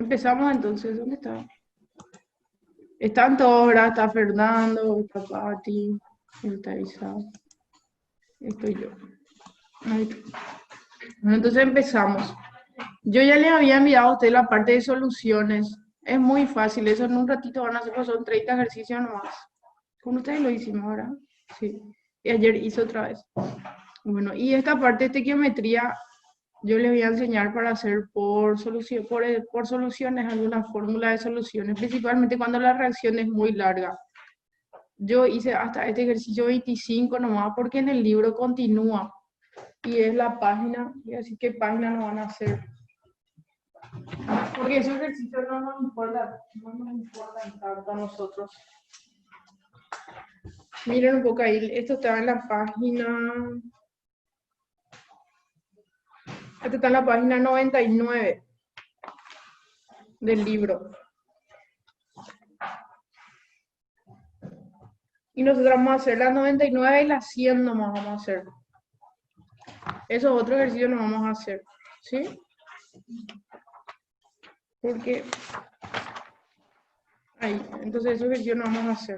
Empezamos entonces, ¿dónde está? Están todos, ¿verdad? Está Fernando, está Pati, está Isaac, estoy yo. Ahí está. Bueno, entonces empezamos. Yo ya les había enviado a usted la parte de soluciones. Es muy fácil, eso en un ratito van a hacer, pues son 30 ejercicios nomás. Con ustedes lo hicimos, ¿verdad? Sí. Y ayer hice otra vez. Bueno, y esta parte de estequiometría yo les voy a enseñar para hacer por soluciones, alguna fórmula de soluciones, principalmente cuando la reacción es muy larga. Yo hice hasta este ejercicio 25 nomás porque en el libro continúa y es la página, y así qué página nos van a hacer. Porque esos ejercicios no nos importan tanto a nosotros. Miren un poco ahí, esto está en la página. Esto está en la página 99 del libro. Y nosotros vamos a hacer las 99 y las 100 nomás vamos a hacer. Esos otros ejercicios no vamos a hacer. ¿Sí? Porque ahí, entonces esos ejercicios no vamos a hacer.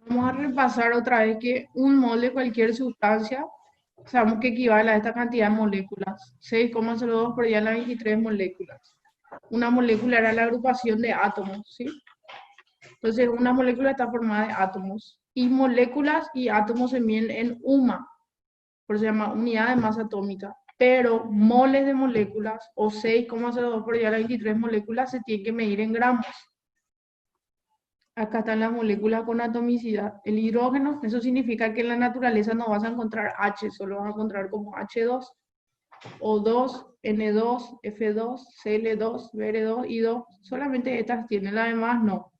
Vamos a repasar otra vez que un mol de cualquier sustancia, sabemos que equivale a esta cantidad de moléculas. 6,02 por día a las 23 moléculas. Una molécula era la agrupación de átomos, ¿sí? Entonces, una molécula está formada de átomos. Y moléculas y átomos se miden en UMA, por eso se llama unidad de masa atómica. Pero moles de moléculas, o 6,02 por día a las 23 moléculas, se tienen que medir en gramos. Acá están las moléculas con atomicidad. El hidrógeno, eso significa que en la naturaleza no vas a encontrar H, solo vas a encontrar como H2, O2, N2, F2, Cl2, Br2 y 2. Solamente estas tienen, las demás no.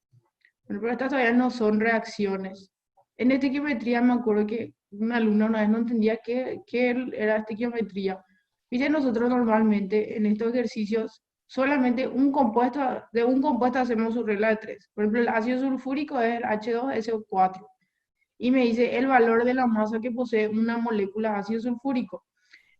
Bueno, pero estas todavía no son reacciones. En estequiometría me acuerdo que una alumna una vez no entendía qué era estequiometría. Viste, nosotros normalmente en estos ejercicios solamente de un compuesto hacemos su regla de tres. Por ejemplo, el ácido sulfúrico es el H2SO4. Y me dice el valor de la masa que posee una molécula de ácido sulfúrico.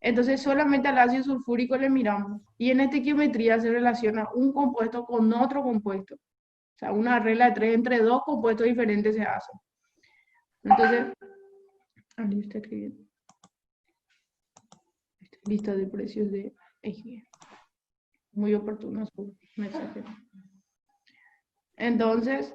Entonces solamente al ácido sulfúrico le miramos. Y en estequiometría se relaciona un compuesto con otro compuesto. O sea, una regla de tres entre dos compuestos diferentes se hace. Entonces, ahí está escribiendo. Lista de precios de EG. Muy oportuno su mensaje. Entonces,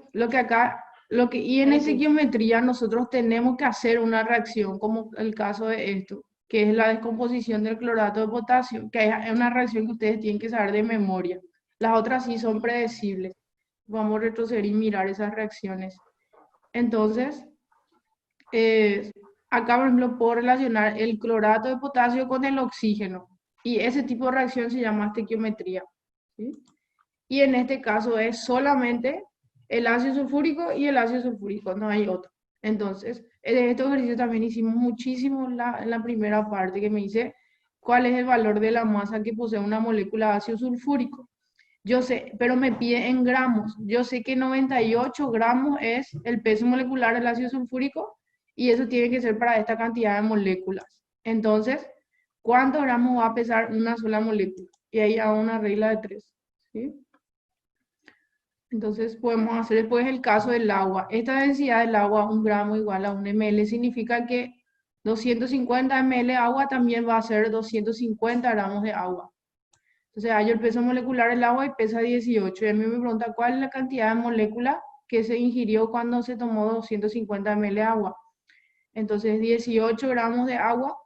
y en estequiometría nosotros tenemos que hacer una reacción, como el caso de esto, que es la descomposición del clorato de potasio, que es una reacción que ustedes tienen que saber de memoria. Las otras sí son predecibles. Vamos a retroceder y mirar esas reacciones. Entonces, acá, por ejemplo, puedo relacionar el clorato de potasio con el oxígeno. Y ese tipo de reacción se llama estequiometría. ¿Sí? Y en este caso es solamente el ácido sulfúrico y el ácido sulfúrico, no hay otro. Entonces, en este ejercicio también hicimos muchísimo en la primera parte que me dice cuál es el valor de la masa que posee una molécula de ácido sulfúrico. Yo sé, pero me pide en gramos. Yo sé que 98 gramos es el peso molecular del ácido sulfúrico y eso tiene que ser para esta cantidad de moléculas. Entonces, ¿cuántos gramos va a pesar una sola molécula? Y ahí hago una regla de tres. ¿Sí? Entonces podemos hacer después el caso del agua. Esta densidad del agua, 1 gramo igual a 1 ml, significa que 250 ml de agua también va a ser 250 gramos de agua. Entonces hallo el peso molecular del agua y pesa 18. Y a mí me pregunta cuál es la cantidad de molécula que se ingirió cuando se tomó 250 ml de agua. Entonces 18 gramos de agua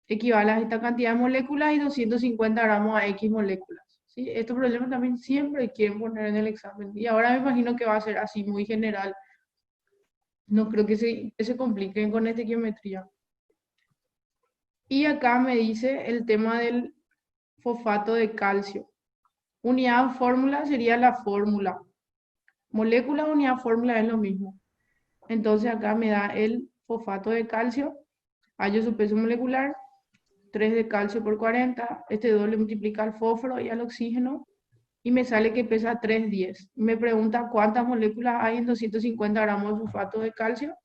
equivale a esta cantidad de moléculas y 250 gramos a X moléculas. ¿Sí? Estos problemas también siempre quieren poner en el examen. Y ahora me imagino que va a ser así, muy general. No creo que se compliquen con estequiometría. Y acá me dice el tema del fosfato de calcio. Unidad fórmula sería la fórmula. Molécula, unidad fórmula es lo mismo. Entonces acá me da el fosfato de calcio. Hallo su peso molecular. 3 de calcio por 40. Este 2 le multiplica al fósforo y al oxígeno. Y me sale que pesa 310. Me pregunta cuántas moléculas hay en 250 gramos de fosfato de calcio.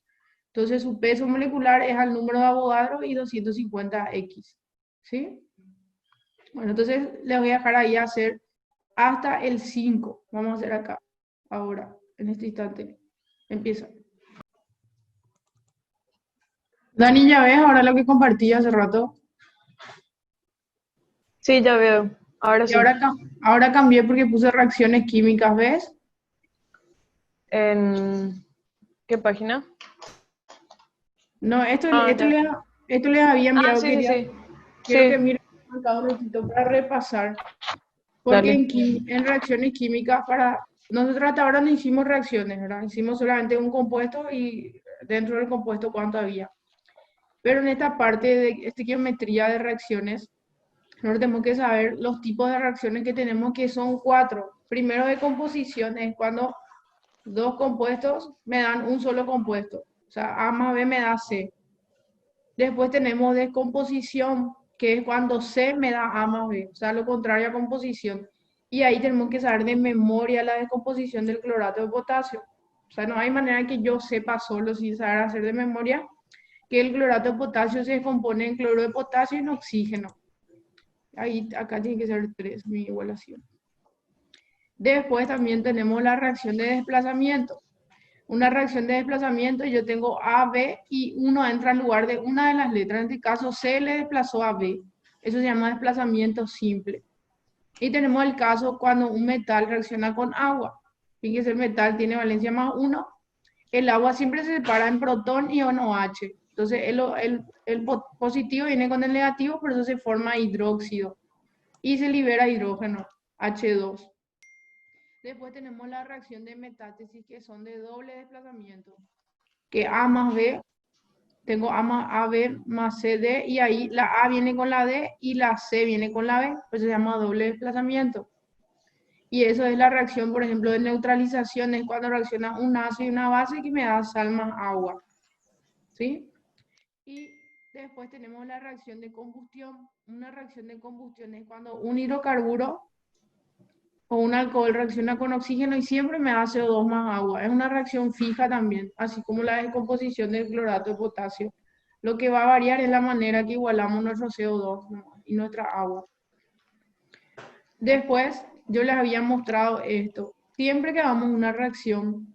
Entonces su peso molecular es al número de Avogadro y 250X. ¿Sí? Bueno, entonces les voy a dejar ahí a hacer hasta el 5. Vamos a hacer acá, ahora, en este instante. Empieza. Dani, ¿ya ves ahora lo que compartí hace rato? Sí, ya veo. Ahora Y sí. ahora cambié porque puse reacciones químicas, ¿ves? ¿En qué página? No, esto, Ah, esto, ya. les, esto les había Ah, enviado, sí, sí, sí. quiero que Sí, miren acá un ratito para repasar. Porque dale. en reacciones químicas, nosotros hasta ahora no hicimos reacciones, ¿verdad? Hicimos solamente un compuesto y dentro del compuesto cuánto había. Pero en esta parte de estequiometría de reacciones, nosotros tenemos que saber los tipos de reacciones que tenemos, que son 4. Primero de composición es cuando dos compuestos me dan un solo compuesto. O sea, A más B me da C. Después tenemos descomposición, que es cuando C me da A más B, o sea, lo contrario a composición. Y ahí tenemos que saber de memoria la descomposición del clorato de potasio. O sea, no hay manera que yo sepa solo sin saber hacer de memoria que el clorato de potasio se descompone en cloro de potasio y en oxígeno. Ahí, acá tiene que ser 3 mi igualación. Después también tenemos la reacción de desplazamiento. Una reacción de desplazamiento, yo tengo A, B y uno entra en lugar de una de las letras. En este caso, C le desplazó a B. Eso se llama desplazamiento simple. Y tenemos el caso cuando un metal reacciona con agua. Fíjense, el metal tiene valencia más uno. El agua siempre se separa en protón y en OH. Entonces, el positivo viene con el negativo, por eso se forma hidróxido. Y se libera hidrógeno, H2. Después tenemos la reacción de metátesis, que son de doble desplazamiento, que A más B, tengo A más AB más CD, y ahí la A viene con la D y la C viene con la B, pues se llama doble desplazamiento. Y eso es la reacción, por ejemplo, de neutralización, es cuando reacciona un ácido y una base que me da sal más agua, ¿sí? Y después tenemos la reacción de combustión. Una reacción de combustión es cuando un hidrocarburo o un alcohol reacciona con oxígeno y siempre me da CO2 más agua. Es una reacción fija también, así como la descomposición del clorato de potasio. Lo que va a variar es la manera que igualamos nuestro CO2, ¿no? Y nuestra agua. Después, yo les había mostrado esto. Siempre que hagamos una reacción,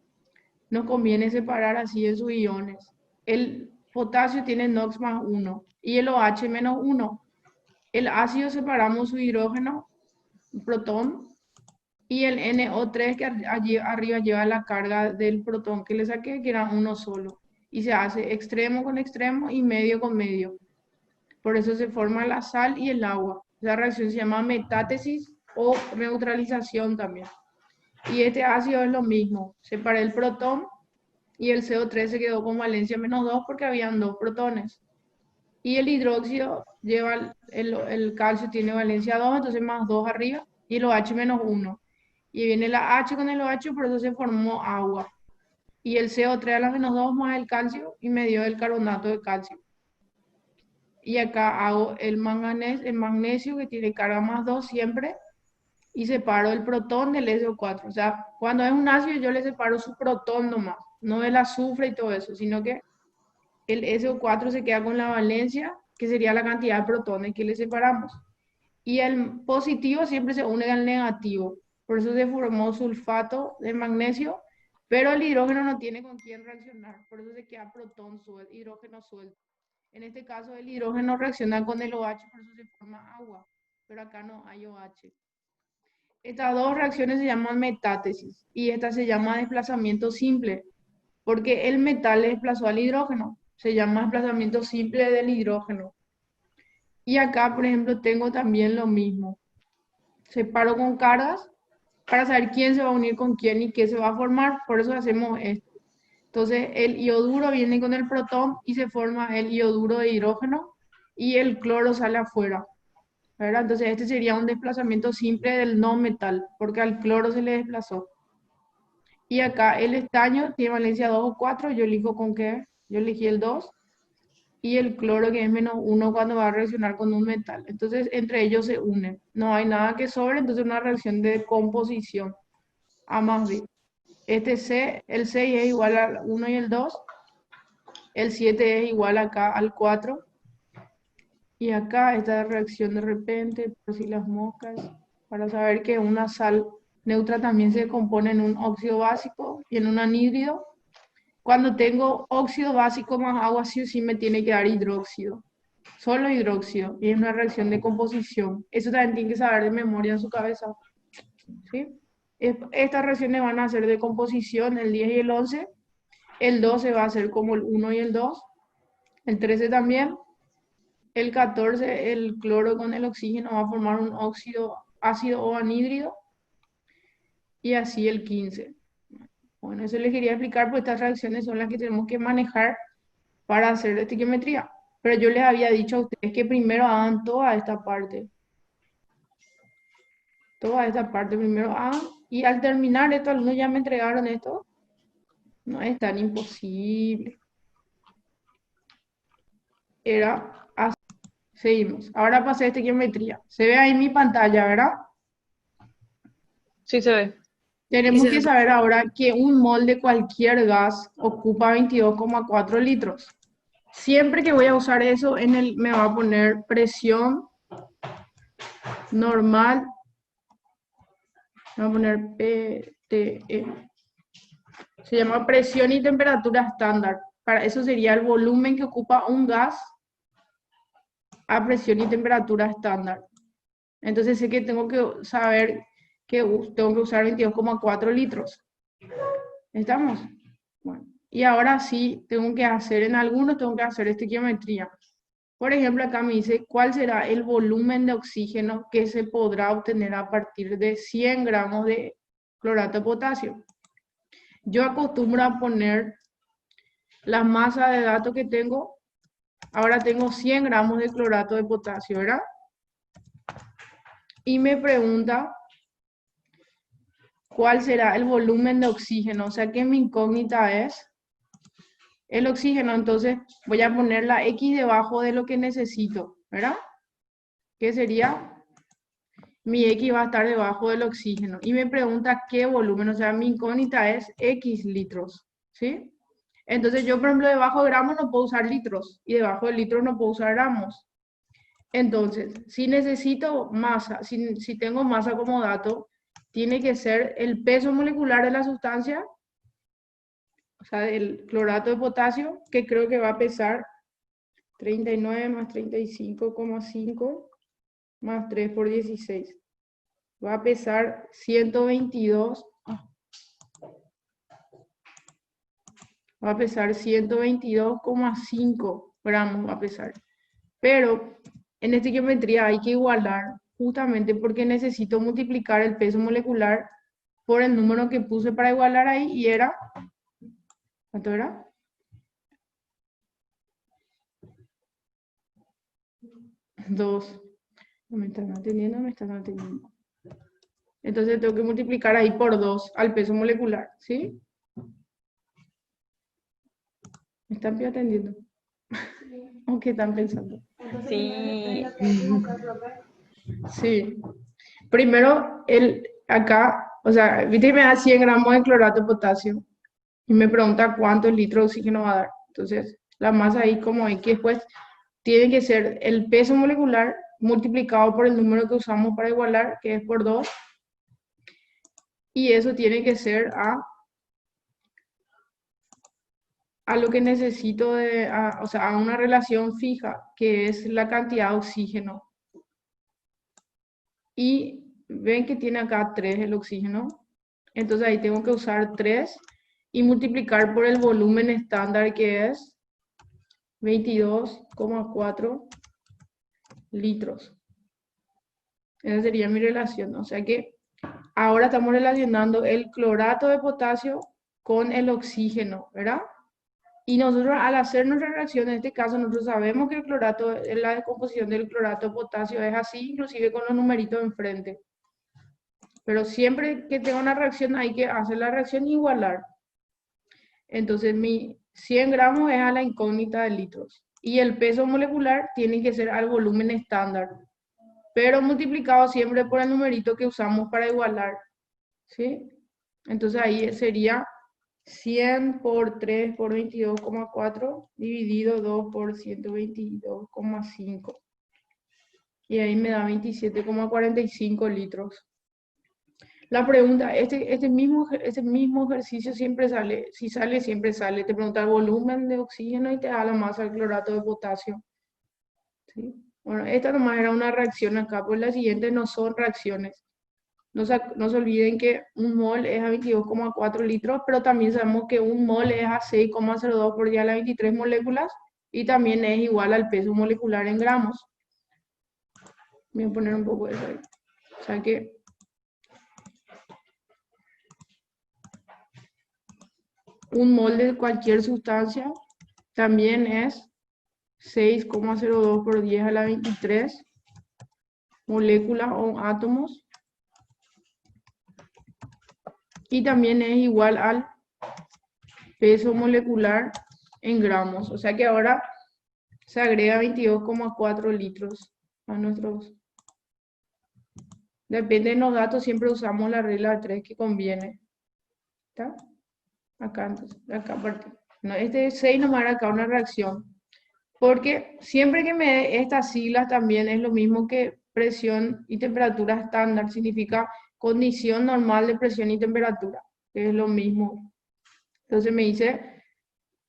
nos conviene separar así de sus iones. El potasio tiene NOx más uno y el OH menos uno. El ácido separamos su hidrógeno, protón, y el NO3 que allí arriba lleva la carga del protón que le saqué, que era uno solo. Y se hace extremo con extremo y medio con medio. Por eso se forma la sal y el agua. Esa reacción se llama metátesis o neutralización también. Y este ácido es lo mismo. Separé el protón y el CO3 se quedó con valencia menos 2 porque habían dos protones. Y el hidróxido lleva, el calcio tiene valencia 2, entonces más 2 arriba, y el OH menos uno. Y viene la H con el OH, por eso se formó agua. Y el CO3 a la menos 2 más el calcio y me dio el carbonato de calcio. Y acá hago el magnesio que tiene carga más 2 siempre y separo el protón del SO4. O sea, cuando es un ácido yo le separo su protón nomás, no el azufre y todo eso, sino que el SO4 se queda con la valencia, que sería la cantidad de protones que le separamos. Y el positivo siempre se une al negativo. Por eso se formó sulfato de magnesio, pero el hidrógeno no tiene con quién reaccionar. Por eso se queda protón suelto, hidrógeno suelto. En este caso el hidrógeno reacciona con el OH, por eso se forma agua. Pero acá no hay OH. Estas dos reacciones se llaman metátesis y esta se llama desplazamiento simple, porque el metal le desplazó al hidrógeno. Se llama desplazamiento simple del hidrógeno. Y acá, por ejemplo, tengo también lo mismo. Separo con cargas para saber quién se va a unir con quién y qué se va a formar. Por eso hacemos esto. Entonces, el ioduro viene con el protón y se forma el ioduro de hidrógeno y el cloro sale afuera, ¿verdad? Entonces, este sería un desplazamiento simple del no metal, porque al cloro se le desplazó. Y acá el estaño tiene valencia 2 o 4, yo elijo con qué, yo elegí el 2 y el cloro que es menos uno cuando va a reaccionar con un metal. Entonces, entre ellos se unen. No hay nada que sobre, entonces una reacción de composición, A más B. Este C, el 6 es igual al 1 y el 2, el 7 es igual acá al 4 Y acá esta reacción de repente, por si las moscas, para saber que una sal neutra también se compone en un óxido básico y en un anhídrido. Cuando tengo óxido básico más agua, sí o sí me tiene que dar hidróxido. Solo hidróxido. Y es una reacción de composición. Eso también tiene que saber de memoria en su cabeza. ¿Sí? Estas reacciones van a ser de composición, el 10 y el 11. El 12 va a ser como el 1 y el 2. El 13 también. El 14, el cloro con el oxígeno va a formar un óxido ácido o anhídrido. Y así el 15. Bueno, eso les quería explicar, porque estas reacciones son las que tenemos que manejar para hacer estequiometría. Pero yo les había dicho a ustedes que primero hagan toda esta parte. Toda esta parte primero hagan. Y al terminar esto, algunos ya me entregaron esto. No es tan imposible. Era así. Seguimos. Ahora pasé a estequiometría. Se ve ahí mi pantalla, ¿verdad? Sí se ve. Tenemos que saber ahora que un mol de cualquier gas ocupa 22,4 litros. Siempre que voy a usar eso, me va a poner presión normal. Me va a poner PTE. Se llama presión y temperatura estándar. Para eso sería el volumen que ocupa un gas a presión y temperatura estándar. Entonces sé que tengo que saber que tengo que usar 22,4 litros. ¿Estamos? Bueno, y ahora sí, tengo que hacer, en algunos tengo que hacer estequiometría. Por ejemplo, acá me dice cuál será el volumen de oxígeno que se podrá obtener a partir de 100 gramos de clorato de potasio. Yo acostumbro a poner la masa de datos que tengo. Ahora tengo 100 gramos de clorato de potasio, ¿verdad? Y me pregunta cuál será el volumen de oxígeno. O sea que mi incógnita es el oxígeno. Entonces voy a poner la X debajo de lo que necesito, ¿verdad? ¿Qué sería? Mi X va a estar debajo del oxígeno. Y me pregunta qué volumen. O sea, mi incógnita es X litros, ¿sí? Entonces yo, por ejemplo, debajo de gramos no puedo usar litros. Y debajo de litros no puedo usar gramos. Entonces, si necesito masa, si tengo masa como dato, tiene que ser el peso molecular de la sustancia, o sea, del clorato de potasio, que creo que va a pesar 39 más 35,5 más 3 por 16. Va a pesar 122. Va a pesar 122,5 gramos, va a pesar. Pero en estequiometría hay que igualar, justamente porque necesito multiplicar el peso molecular por el número que puse para igualar ahí, y era, ¿cuánto era? 2. ¿Me están atendiendo? Me están atendiendo. Entonces tengo que multiplicar ahí por 2 al peso molecular, ¿sí? ¿Me están atendiendo? ¿O qué están pensando? Sí. Sí. Primero, acá, o sea, viste que me da 100 gramos de clorato de potasio y me pregunta cuántos litros de oxígeno va a dar. Entonces, la masa ahí como X después tiene que ser el peso molecular multiplicado por el número que usamos para igualar, que es por 2. Y eso tiene que ser a lo que necesito o sea, a una relación fija, que es la cantidad de oxígeno. Y ven que tiene acá 3 el oxígeno. Entonces ahí tengo que usar 3 y multiplicar por el volumen estándar, que es 22,4 litros. Esa sería mi relación. O sea que ahora estamos relacionando el clorato de potasio con el oxígeno, ¿verdad? Y nosotros, al hacer nuestra reacción, en este caso, nosotros sabemos que el clorato, la descomposición del clorato de potasio es así, inclusive con los numeritos enfrente. Pero siempre que tenga una reacción hay que hacer la reacción e igualar. Entonces mi 100 gramos es a la incógnita de litros. Y el peso molecular tiene que ser al volumen estándar, pero multiplicado siempre por el numerito que usamos para igualar, ¿sí? Entonces ahí sería 100 por 3 por 22,4 dividido 2 por 122,5. y ahí me da 27,45 litros. La pregunta, este mismo ejercicio siempre sale, si sale, siempre sale. Te pregunta el volumen de oxígeno y te da la masa del clorato de potasio. ¿Sí? Bueno, esta nomás era una reacción acá, pues las siguientes no son reacciones. No se olviden que un mol es a 22,4 litros, pero también sabemos que un mol es a 6,02 por 10 a la 23 moléculas y también es igual al peso molecular en gramos. Voy a poner un poco de eso ahí. O sea que un mol de cualquier sustancia también es 6,02 por 10 a la 23 moléculas o átomos. Y también es igual al peso molecular en gramos. O sea que ahora se agrega 22,4 litros a nuestros... Depende de los datos, siempre usamos la regla de 3 que conviene. ¿Está? Acá, entonces, acá aparte. No, este 6 nos va a dar acá una reacción. Porque siempre que me dé estas siglas también es lo mismo que presión y temperatura estándar. Significa condición normal de presión y temperatura, que es lo mismo. Entonces me dice,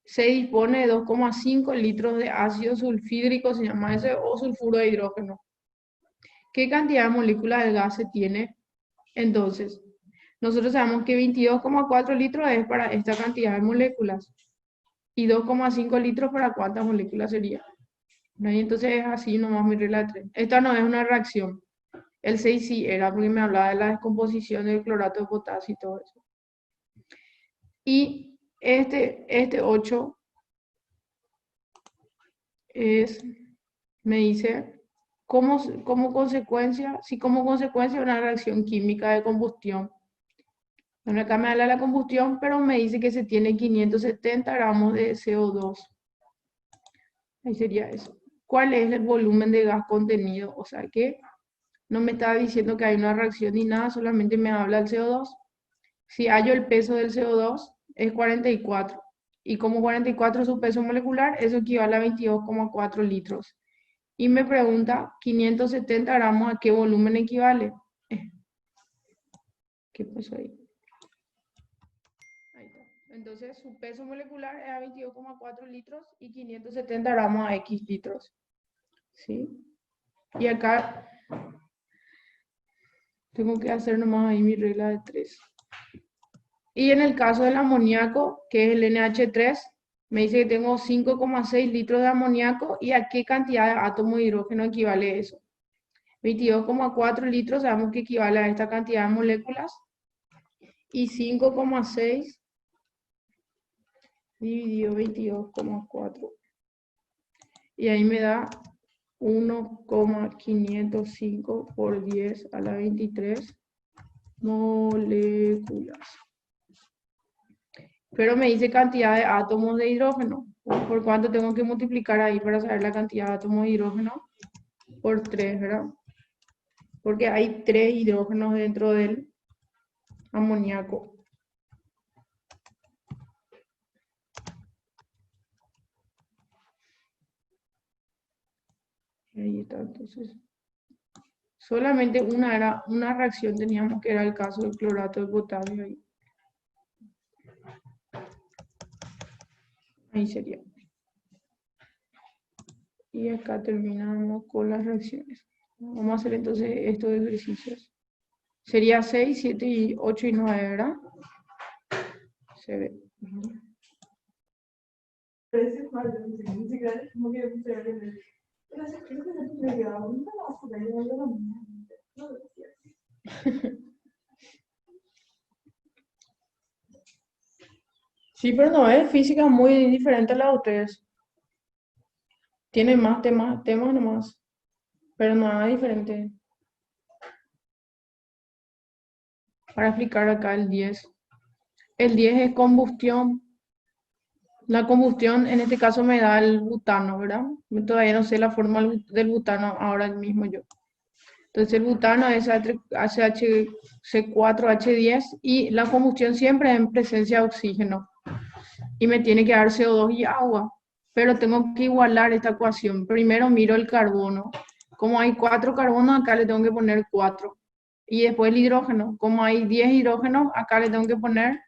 se dispone de 2,5 litros de ácido sulfídrico, se llama ese, o sulfuro de hidrógeno. ¿Qué cantidad de moléculas del gas se tiene? Entonces, nosotros sabemos que 22,4 litros es para esta cantidad de moléculas. ¿Y 2,5 litros para cuántas moléculas sería? ¿No? Y entonces es así nomás mi regla de 3. Esta no es una reacción. El 6 sí era porque me hablaba de la descomposición del clorato de potasio y todo eso. Y este 8 me dice, como consecuencia de una reacción química de combustión. Bueno, acá me habla de la combustión, pero me dice que se tiene 570 gramos de CO2. Ahí sería eso. ¿Cuál es el volumen de gas contenido? O sea que no me está diciendo que hay una reacción ni nada, solamente me habla del CO2. Si hallo el peso del CO2, es 44. Y como 44 es su peso molecular, eso equivale a 22,4 litros. Y me pregunta, 570 gramos, ¿a qué volumen equivale? ¿Qué pasó ahí? Ahí está. Entonces, su peso molecular es a 22,4 litros y 570 gramos a X litros. ¿Sí? Y acá tengo que hacer nomás ahí mi regla de 3. Y en el caso del amoníaco, que es el NH3, me dice que tengo 5,6 litros de amoníaco y a qué cantidad de átomos de hidrógeno equivale eso. 22,4 litros, sabemos que equivale a esta cantidad de moléculas. Y 5,6 dividido 22,4. Y ahí me da 1,505 por 10 a la 23 moléculas. Pero me dice cantidad de átomos de hidrógeno. ¿Por cuánto tengo que multiplicar ahí para saber la cantidad de átomos de hidrógeno? Por 3, ¿verdad? Porque hay 3 hidrógenos dentro del amoníaco. Ahí está, entonces. Solamente una reacción teníamos que era el caso del clorato de potasio. Ahí sería. Y acá terminamos con las reacciones. Vamos a hacer entonces estos ejercicios. Sería 6, 7, 8 y 9, ¿verdad? Se ve. Sí, pero no, es física muy diferente a la de ustedes. Tiene más temas nomás, pero nada diferente. Para explicar acá el 10. El 10 es combustión. La combustión en este caso me da el butano, ¿verdad? Todavía no sé la forma del butano ahora mismo yo. Entonces el butano es HC4H10 y la combustión siempre en presencia de oxígeno. Y me tiene que dar CO2 y agua. Pero tengo que igualar esta ecuación. Primero miro el carbono. Como hay 4 carbonos, acá le tengo que poner 4. Y después el hidrógeno, como hay 10 hidrógenos, acá le tengo que poner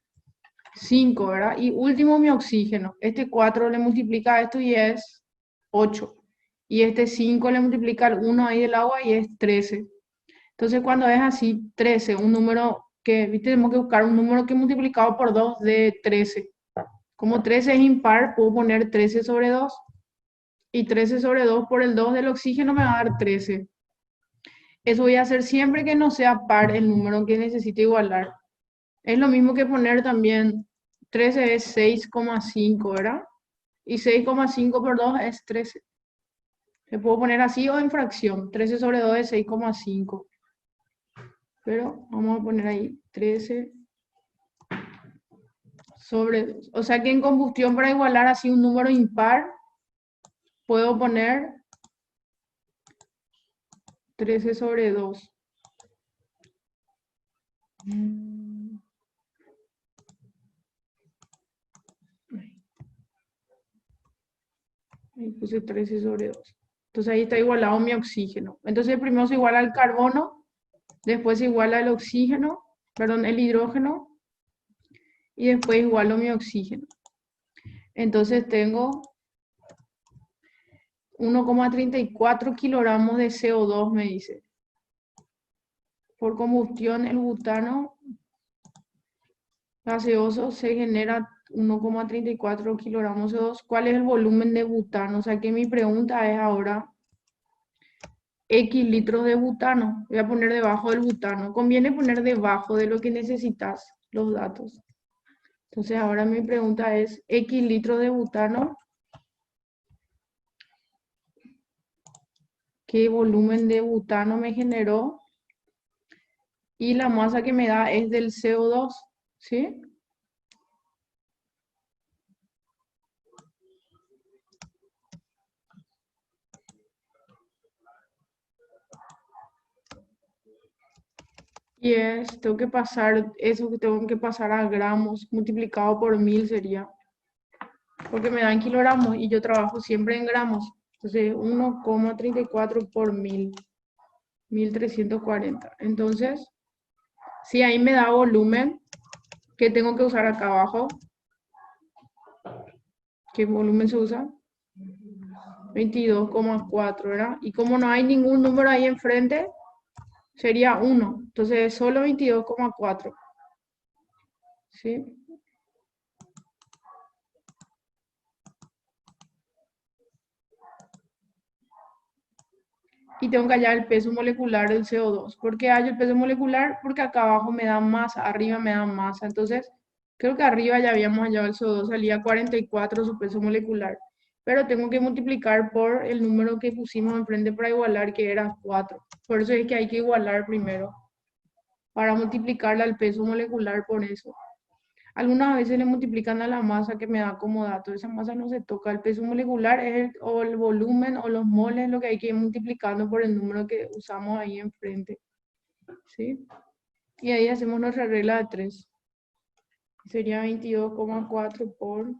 5, ¿verdad? Y último mi oxígeno. Este 4 le multiplica a esto y es 8. Y este 5 le multiplica al 1 ahí del agua y es 13. Entonces cuando es así, 13, un número que, viste, tenemos que buscar un número que multiplicado por 2 de 13. Como 13 es impar, puedo poner 13 sobre 2. Y 13 sobre 2 por el 2 del oxígeno me va a dar 13. Eso voy a hacer siempre que no sea par el número que necesite igualar. Es lo mismo que poner también 13 es 6,5, ¿verdad? Y 6,5 por 2 es 13. Se puedo poner así o en fracción. 13 sobre 2 es 6,5. Pero vamos a poner ahí 13 sobre 2. O sea que en combustión, para igualar así un número impar, puedo poner 13 sobre 2. Ahí puse 13 sobre 2. Entonces ahí está igualado mi oxígeno. Entonces primero se iguala al carbono, después se iguala el oxígeno, perdón, el hidrógeno, y después igualo mi oxígeno. Entonces tengo 1,34 kilogramos de CO2, me dice. Por combustión, el butano gaseoso se genera 1,34 kilogramos de CO2. ¿Cuál es el volumen de butano? O sea que mi pregunta es ahora, X litros de butano. Voy a poner debajo del butano. Conviene poner debajo de lo que necesitas los datos. Entonces ahora mi pregunta es, X litros de butano, ¿qué volumen de butano me generó? Y la masa que me da es del CO2, ¿sí? Y tengo que pasar, eso que tengo que pasar a gramos, multiplicado por 1000 sería. Porque me dan kilogramos y yo trabajo siempre en gramos. Entonces 1,34 por 1000, 1340. Entonces, si ahí me da volumen, ¿qué tengo que usar acá abajo? ¿Qué volumen se usa? 22,4, ¿verdad? Y como no hay ningún número ahí enfrente, sería 1. Entonces, solo 22,4. ¿Sí? Y tengo que hallar el peso molecular del CO2. ¿Por qué hallo el peso molecular? Porque acá abajo me da masa, arriba me da masa. Entonces, creo que arriba ya habíamos hallado el CO2, salía 44 su peso molecular. Pero tengo que multiplicar por el número que pusimos enfrente para igualar, que era 4. Por eso es que hay que igualar primero, para multiplicarle al peso molecular por eso. Algunas veces le multiplican a la masa que me da como dato. Esa masa no se toca. El peso molecular es o el volumen o los moles, lo que hay que ir multiplicando por el número que usamos ahí enfrente. ¿Sí? Y ahí hacemos nuestra regla de 3. Sería 22,4 por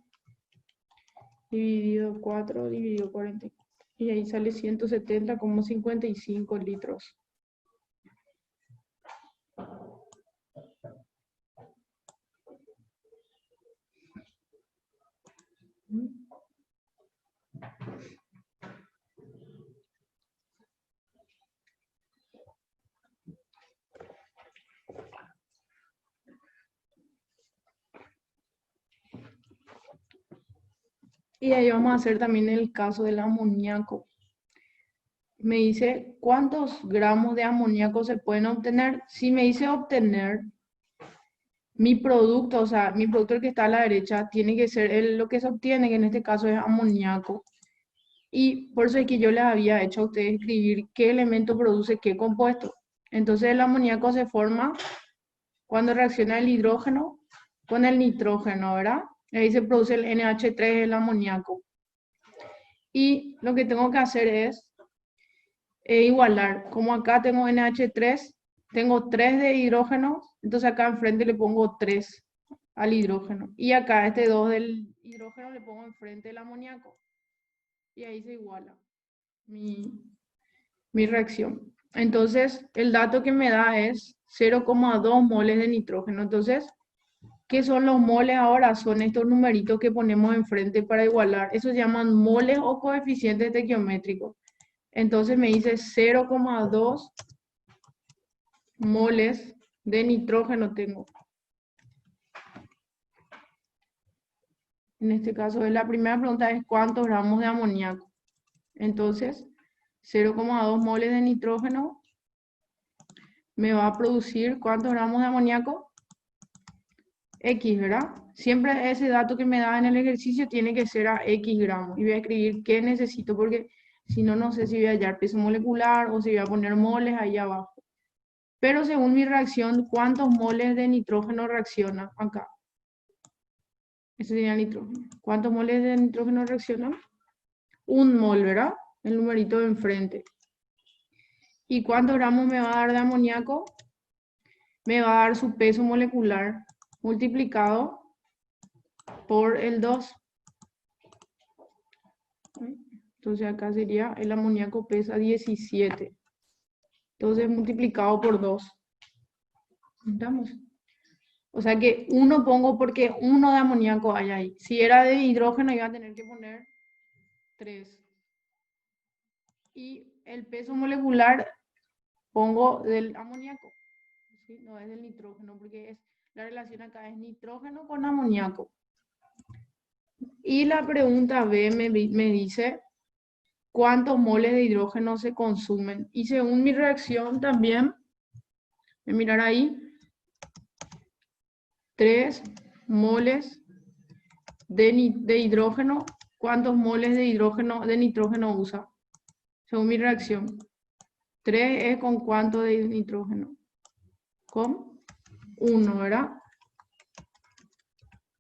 dividido 4 dividido 44. Y ahí sale 170,55 litros. Y ahí vamos a hacer también el caso del amoníaco. Me dice cuántos gramos de amoníaco se pueden obtener. Si me dice obtener, mi producto, o sea, mi producto el que está a la derecha, tiene que ser lo que se obtiene, que en este caso es amoníaco. Y por eso es que yo les había hecho a ustedes escribir qué elemento produce qué compuesto. Entonces el amoníaco se forma cuando reacciona el hidrógeno con el nitrógeno, ¿verdad? Ahí se produce el NH3, el amoníaco. Y lo que tengo que hacer es igualar. Como acá tengo NH3, tengo 3 de hidrógeno, entonces acá enfrente le pongo 3 al hidrógeno. Y acá este 2 del hidrógeno le pongo enfrente el amoníaco. Y ahí se iguala. mi reacción. Entonces, el dato que me da es 0,2 moles de nitrógeno. Entonces, ¿qué son los moles ahora? Son estos numeritos que ponemos enfrente para igualar. Eso se llaman moles o coeficientes estequiométricos. Entonces me dice 0,2 moles de nitrógeno tengo. En este caso, la primera pregunta es ¿cuántos gramos de amoníaco? Entonces, 0,2 moles de nitrógeno me va a producir ¿cuántos gramos de amoníaco? X, ¿verdad? Siempre ese dato que me da en el ejercicio tiene que ser a X gramos. Y voy a escribir qué necesito porque si no, no sé si voy a hallar peso molecular o si voy a poner moles ahí abajo. Pero según mi reacción, ¿cuántos moles de nitrógeno reaccionan acá? Ese sería nitrógeno. ¿Cuántos moles de nitrógeno reaccionan? Un mol, ¿verdad? El numerito de enfrente. ¿Y cuántos gramos me va a dar de amoníaco? Me va a dar su peso molecular multiplicado por el 2. Entonces acá sería el amoníaco pesa 17. Entonces multiplicado por 2. ¿Estamos? O sea que 1 pongo porque 1 de amoníaco hay ahí. Si era de hidrógeno iba a tener que poner 3. Y el peso molecular pongo del amoníaco. ¿Sí? No es del nitrógeno porque la relación acá es nitrógeno con amoníaco. Y la pregunta B me dice cuántos moles de hidrógeno se consumen. Y según mi reacción también, voy a mirar ahí, 3 moles de hidrógeno. ¿Cuántos moles de hidrógeno, de nitrógeno usa? Según mi reacción. 3 es con cuánto de nitrógeno. Con 1, ¿verdad?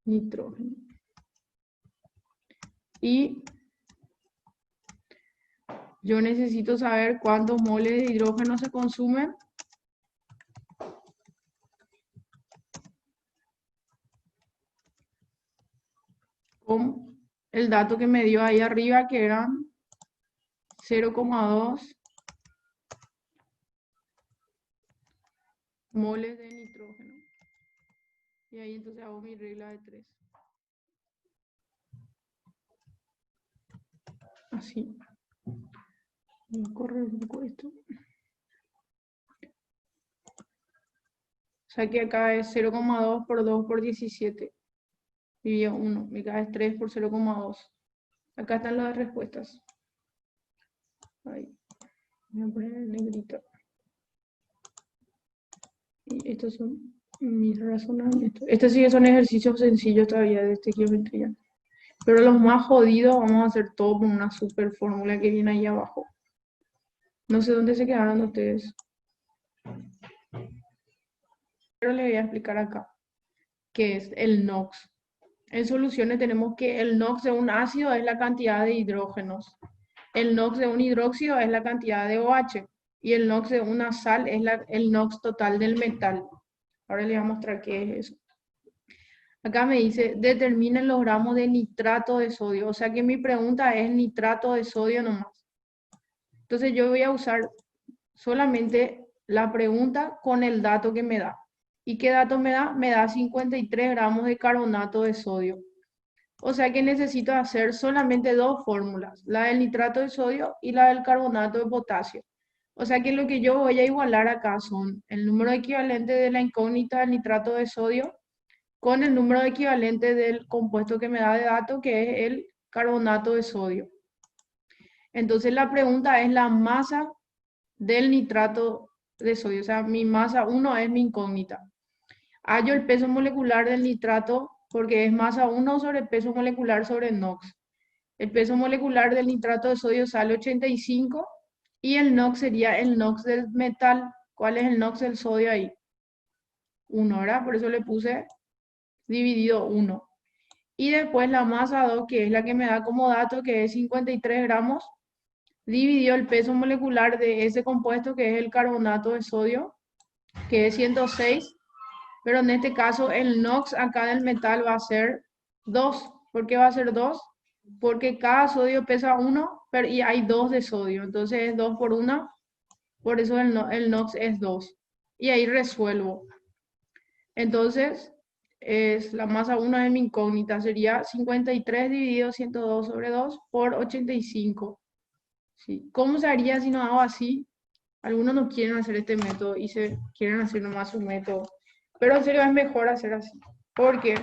Nitrógeno. Y yo necesito saber cuántos moles de hidrógeno se consumen. Con el dato que me dio ahí arriba, que eran 0,2 moles de nitrógeno. Y ahí entonces hago mi regla de 3. Así. Voy a correr un poco esto. O sea que acá es 0,2 por 2 por 17. Dividido 1. Me cae 3 por 0,2. Acá están las respuestas. Ahí. Voy a poner en negrito. Y estos son mis razonamientos. Estos sí son ejercicios sencillos todavía de estequiometría. Pero los más jodidos vamos a hacer todo con una super fórmula que viene ahí abajo. No sé dónde se quedaron ustedes. Pero les voy a explicar acá qué es el NOx. En soluciones tenemos que el NOx de un ácido es la cantidad de hidrógenos. El NOx de un hidróxido es la cantidad de OH. Y el NOx de una sal es el NOx total del metal. Ahora les voy a mostrar qué es eso. Acá me dice, determinen los gramos de nitrato de sodio. O sea que mi pregunta es nitrato de sodio nomás. Entonces yo voy a usar solamente la pregunta con el dato que me da. ¿Y qué dato me da? Me da 53 gramos de carbonato de sodio. O sea que necesito hacer solamente dos fórmulas, la del nitrato de sodio y la del carbonato de potasio. O sea que lo que yo voy a igualar acá son el número equivalente de la incógnita del nitrato de sodio con el número equivalente del compuesto que me da de dato, que es el carbonato de sodio. Entonces la pregunta es la masa del nitrato de sodio. O sea, mi masa 1 es mi incógnita. Hallo el peso molecular del nitrato porque es masa 1 sobre peso molecular sobre NOx. El peso molecular del nitrato de sodio sale 85 y el NOx sería el NOx del metal. ¿Cuál es el NOx del sodio ahí? 1, ¿verdad? Por eso le puse dividido 1. Y después la masa 2, que es la que me da como dato, que es 53 gramos, dividió el peso molecular de ese compuesto, que es el carbonato de sodio, que es 106. Pero en este caso el NOx acá del metal va a ser 2. ¿Por qué va a ser 2? Porque cada sodio pesa 1 y hay 2 de sodio. Entonces es 2 por 1, por eso el NOx es 2. Y ahí resuelvo. Entonces, la masa 1 de mi incógnita sería 53 dividido 102 sobre 2 por 85. ¿Sí? ¿Cómo se haría si no hago así? Algunos no quieren hacer este método y se quieren hacer nomás un método. Pero en serio es mejor hacer así. Porque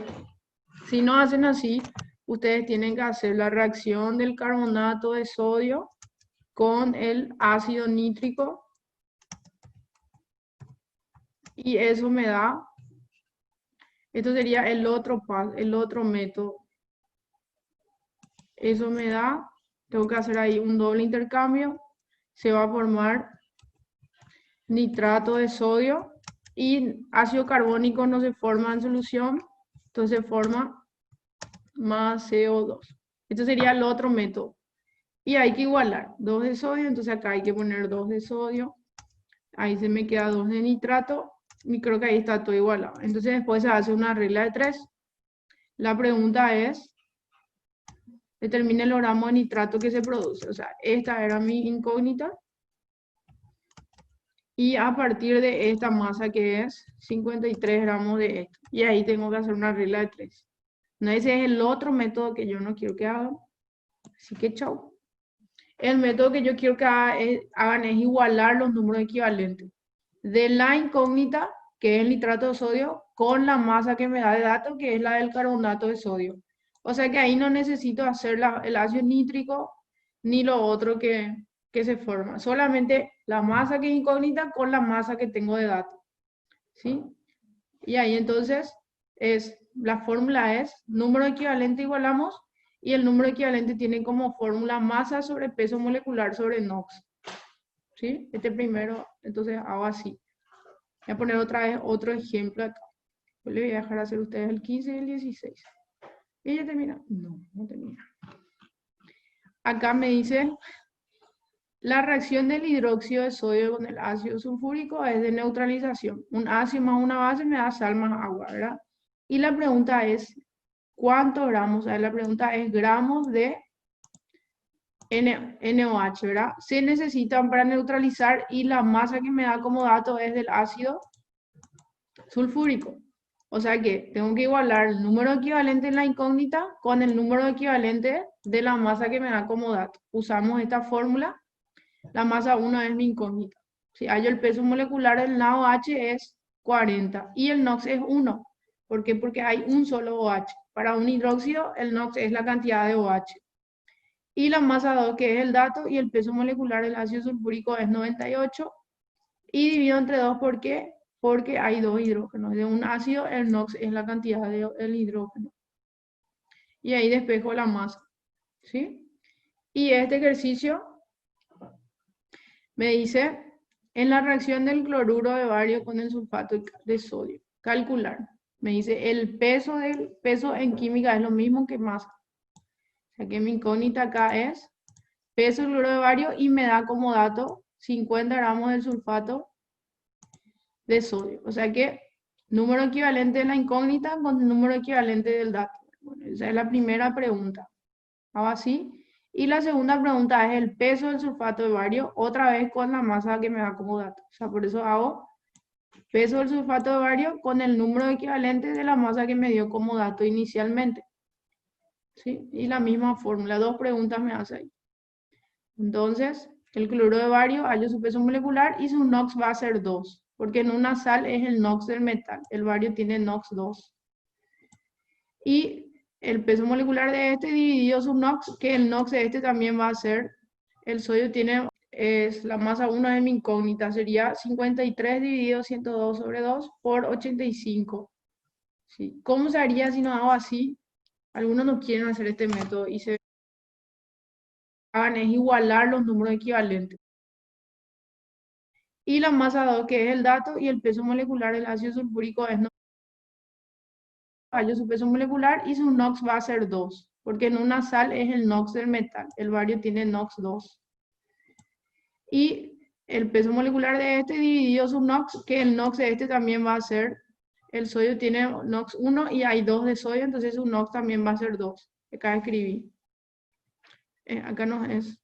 si no hacen así, ustedes tienen que hacer la reacción del carbonato de sodio con el ácido nítrico. Y eso me da, esto sería el otro método. Eso me da, tengo que hacer ahí un doble intercambio. Se va a formar nitrato de sodio y ácido carbónico no se forma en solución, entonces forma más CO2. Esto sería el otro método. Y hay que igualar 2 de sodio, entonces acá hay que poner 2 de sodio. Ahí se me queda 2 de nitrato y creo que ahí está todo igualado. Entonces después se hace una regla de 3. La pregunta es, determine el gramo de nitrato que se produce. O sea, esta era mi incógnita. Y a partir de esta masa que es 53 gramos de esto. Y ahí tengo que hacer una regla de 3. No, ese es el otro método que yo no quiero que hagan. Así que chao. El método que yo quiero que hagan es igualar los números equivalentes de la incógnita, que es el nitrato de sodio, con la masa que me da de dato, que es la del carbonato de sodio. O sea que ahí no necesito hacer el ácido nítrico ni lo otro que se forma. Solamente la masa que es incógnita con la masa que tengo de dato. ¿Sí? Y ahí entonces la fórmula es número equivalente igualamos y el número equivalente tiene como fórmula masa sobre peso molecular sobre NOx. ¿Sí? Este primero, entonces hago así. Voy a poner otra vez otro ejemplo acá. Yo le voy a dejar hacer a ustedes el 15 y el 16. ¿Y ya termina? No, no termina. Acá me dice, la reacción del hidróxido de sodio con el ácido sulfúrico es de neutralización. Un ácido más una base me da sal más agua, ¿verdad? Y la pregunta es, ¿cuántos gramos? O sea, la pregunta es gramos de NOH, ¿verdad? Se necesitan para neutralizar y la masa que me da como dato es del ácido sulfúrico. O sea que tengo que igualar el número equivalente en la incógnita con el número equivalente de la masa que me da como dato. Usamos esta fórmula. La masa 1 es mi incógnita. Si hallo el peso molecular del NaOH es 40 y el NOx es 1. ¿Por qué? Porque hay un solo OH. Para un hidróxido, el NOx es la cantidad de OH. Y la masa 2, que es el dato, y el peso molecular del ácido sulfúrico es 98. Y divido entre 2, ¿por qué? Porque hay 2 hidrógenos. De un ácido, el NOx es la cantidad del hidrógeno. Y ahí despejo la masa. ¿Sí? Y este ejercicio me dice, en la reacción del cloruro de bario con el sulfato de sodio, calcular. Me dice, el peso en química es lo mismo que masa. O sea que mi incógnita acá es peso del cloruro de bario y me da como dato 50 gramos del sulfato de sodio. O sea que número equivalente de la incógnita con el número equivalente del dato. Bueno, esa es la primera pregunta. Hago así. Y la segunda pregunta es el peso del sulfato de bario, otra vez con la masa que me da como dato. O sea, por eso hago peso del sulfato de bario con el número equivalente de la masa que me dio como dato inicialmente. ¿Sí? Y la misma fórmula, 2 preguntas me hace ahí. Entonces, el cloruro de bario hallo su peso molecular y su NOx va a ser 2, porque en una sal es el NOx del metal, el bario tiene NOx 2. Y el peso molecular de este dividido su NOx, que el NOx de este también va a ser, el sodio tiene, es la masa 1 de mi incógnita, sería 53 dividido 102 sobre 2 por 85. ¿Sí? ¿Cómo se haría si no hago así? Algunos no quieren hacer este método y se hagan es igualar los números equivalentes. Y la masa 2, que es el dato, y el peso molecular del ácido sulfúrico es hallo su peso molecular y su NOx va a ser 2, porque en una sal es el NOx del metal, el bario tiene NOx 2. Y el peso molecular de este dividido su NOx, que el NOx de este también va a ser, el sodio tiene NOx 1 y hay 2 de sodio, entonces su NOx también va a ser 2. Acá escribí. Acá no es.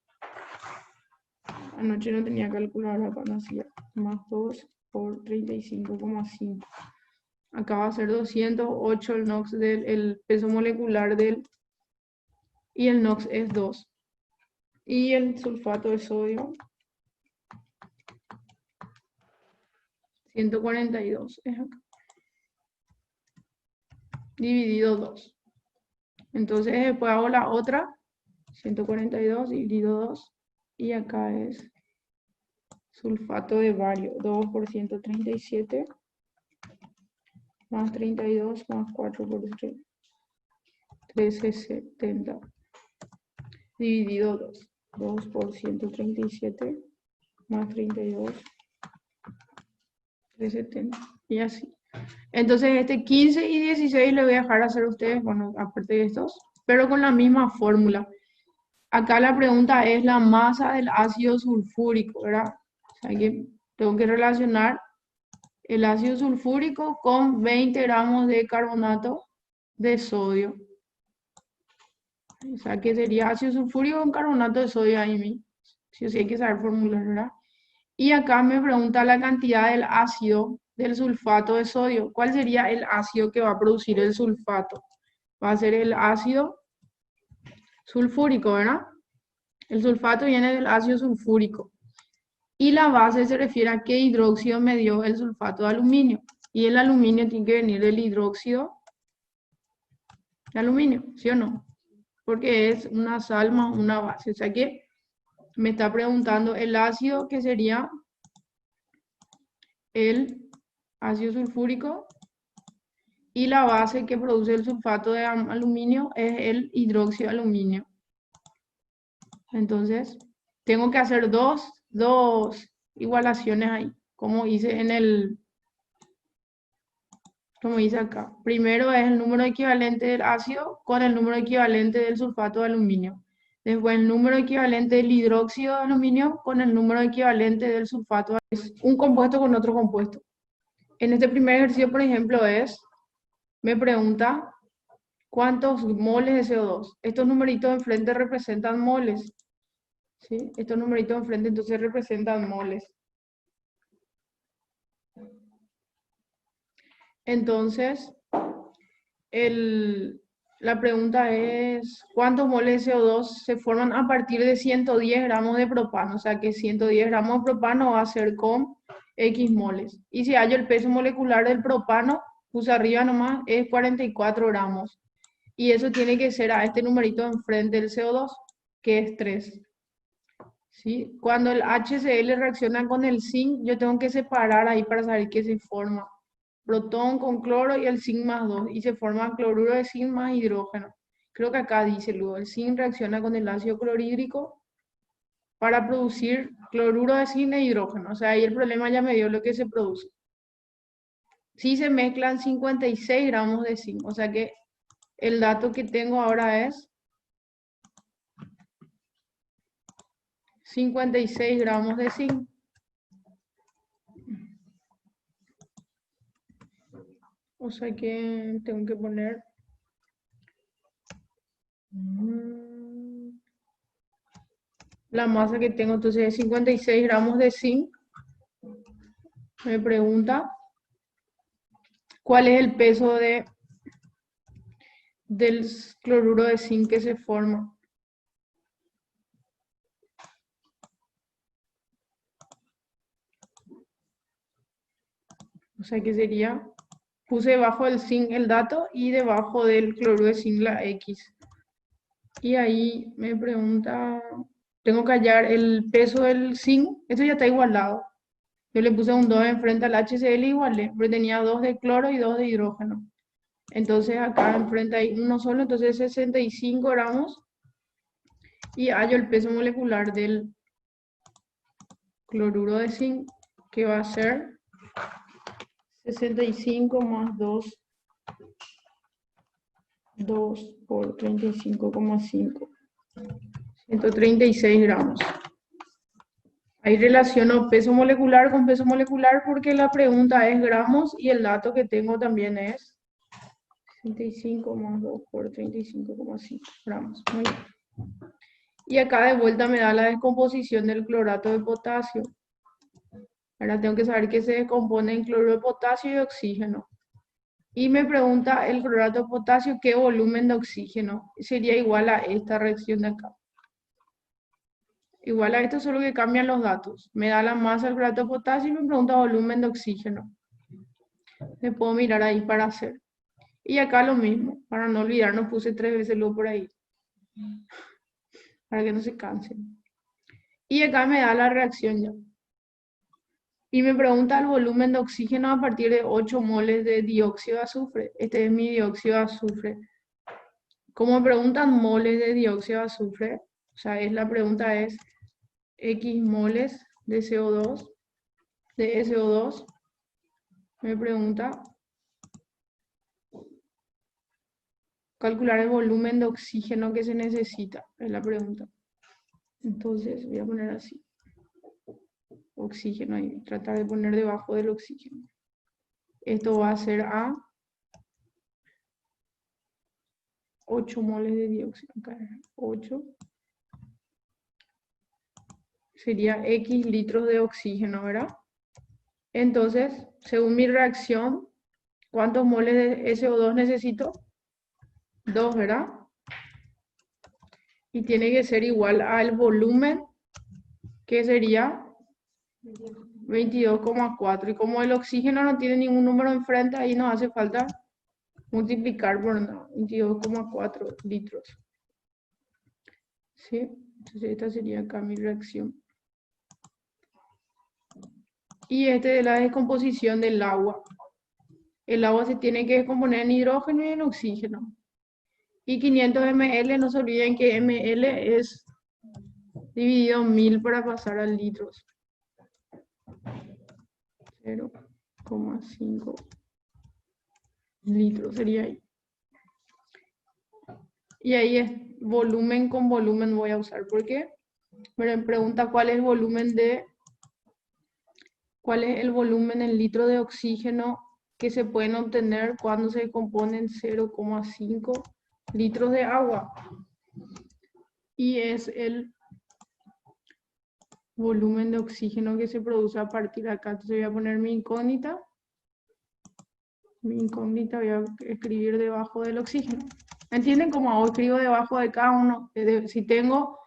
Anoche no tenía calculadora cuando hacía. Más 2 por 35,5. Acá va a ser 208 el NOx el peso molecular del, y el NOx es 2. Y el sulfato de sodio, 142 es acá. Dividido 2. Entonces después hago la otra, 142 dividido 2. Y acá es sulfato de bario, 2 por 137. Más 32 más 4 por 3. 1370. Dividido 2. 2 por 137 más 32. 370. Y así. Entonces este 15 y 16 le voy a dejar hacer a ustedes, bueno, aparte de estos, pero con la misma fórmula. Acá la pregunta es la masa del ácido sulfúrico, ¿verdad? O sea que tengo que relacionar el ácido sulfúrico con 20 gramos de carbonato de sodio. O sea que sería ácido sulfúrico con carbonato de sodio ahí. Sí o sí hay que saber formular, ¿verdad? Y acá me pregunta la cantidad del ácido del sulfato de sodio. ¿Cuál sería el ácido que va a producir el sulfato? Va a ser el ácido sulfúrico, ¿verdad? El sulfato viene del ácido sulfúrico. Y la base se refiere a qué hidróxido me dio el sulfato de aluminio. Y el aluminio tiene que venir del hidróxido de aluminio, ¿sí o no? Porque es una sal más una base. O sea que me está preguntando el ácido que sería el ácido sulfúrico y la base que produce el sulfato de aluminio es el hidróxido de aluminio. Entonces, tengo que hacer dos igualaciones ahí, como hice como hice acá. Primero es el número equivalente del ácido con el número equivalente del sulfato de aluminio. Después el número equivalente del hidróxido de aluminio con el número equivalente del sulfato. Es un compuesto con otro compuesto. En este primer ejercicio, por ejemplo, me pregunta cuántos moles de CO2. Estos numeritos enfrente representan moles. ¿Sí? Estos numeritos enfrente entonces representan moles. Entonces, la pregunta es, ¿cuántos moles de CO2 se forman a partir de 110 gramos de propano? O sea que 110 gramos de propano va a ser con X moles. Y si hallo el peso molecular del propano, puse arriba nomás, es 44 gramos. Y eso tiene que ser a este numerito enfrente del CO2, que es 3. ¿Sí? Cuando el HCl reacciona con el zinc, yo tengo que separar ahí para saber qué se forma. Protón con cloro y el zinc más 2. Y se forma cloruro de zinc más hidrógeno. Creo que acá dice luego, el zinc reacciona con el ácido clorhídrico para producir cloruro de zinc e hidrógeno. O sea, ahí el problema ya me dio lo que se produce. Sí se mezclan 56 gramos de zinc. O sea que el dato que tengo ahora es 56 gramos de zinc. O sea que tengo que poner la masa que tengo, entonces es 56 gramos de zinc. Me pregunta cuál es el peso del cloruro de zinc que se forma. O sea que sería, puse debajo del zinc el dato y debajo del cloruro de zinc la X. Y ahí me pregunta, tengo que hallar el peso del zinc, esto ya está igualado. Yo le puse un 2 enfrente al HCl igualé, porque tenía 2 de cloro y 2 de hidrógeno. Entonces acá enfrente hay uno solo, entonces 65 gramos. Y hallo el peso molecular del cloruro de zinc, que va a ser 65 más 2 por 35,5. 136 gramos. Ahí relaciono peso molecular con peso molecular porque la pregunta es gramos y el dato que tengo también es 65 más 2 por 35,5 gramos. Muy bien. Y acá de vuelta me da la descomposición del clorato de potasio. Ahora tengo que saber que se descompone en cloruro de potasio y oxígeno. Y me pregunta el clorato de potasio qué volumen de oxígeno. Sería igual a esta reacción de acá. Igual a esto, solo que cambian los datos. Me da la masa del clorato de potasio y me pregunta volumen de oxígeno. Me puedo mirar ahí para hacer. Y acá lo mismo. Para no olvidarnos puse 3 veces lo por ahí. Para que no se cansen. Y acá me da la reacción ya. Y me pregunta el volumen de oxígeno a partir de 8 moles de dióxido de azufre. Este es mi dióxido de azufre. Como me preguntan moles de dióxido de azufre, o sea, la pregunta es X moles de CO2, de SO2. Me pregunta calcular el volumen de oxígeno que se necesita. Es la pregunta. Entonces voy a poner así. Oxígeno y tratar de poner debajo del oxígeno. Esto va a ser a 8 moles de dióxido. Acá 8. Sería X litros de oxígeno, ¿verdad? Entonces, según mi reacción, ¿cuántos moles de SO2 necesito? 2, ¿verdad? Y tiene que ser igual al volumen, que sería 22,4. Y como el oxígeno no tiene ningún número enfrente, ahí nos hace falta multiplicar por 22,4 litros. ¿Sí? Entonces esta sería acá mi reacción. Y este de la descomposición del agua. El agua se tiene que descomponer en hidrógeno y en oxígeno. Y 500 ml, no se olviden que ml es dividido en 1000 para pasar a litros. 0,5 litros sería ahí. Y ahí es volumen con volumen voy a usar. ¿Por qué? Me pregunta cuál es el volumen en litro de oxígeno que se pueden obtener cuando se componen 0,5 litros de agua. Y es el volumen de oxígeno que se produce a partir de acá. Entonces voy a poner mi incógnita. Mi incógnita voy a escribir debajo del oxígeno. ¿Entienden cómo hago? Escribo debajo de cada uno. Si tengo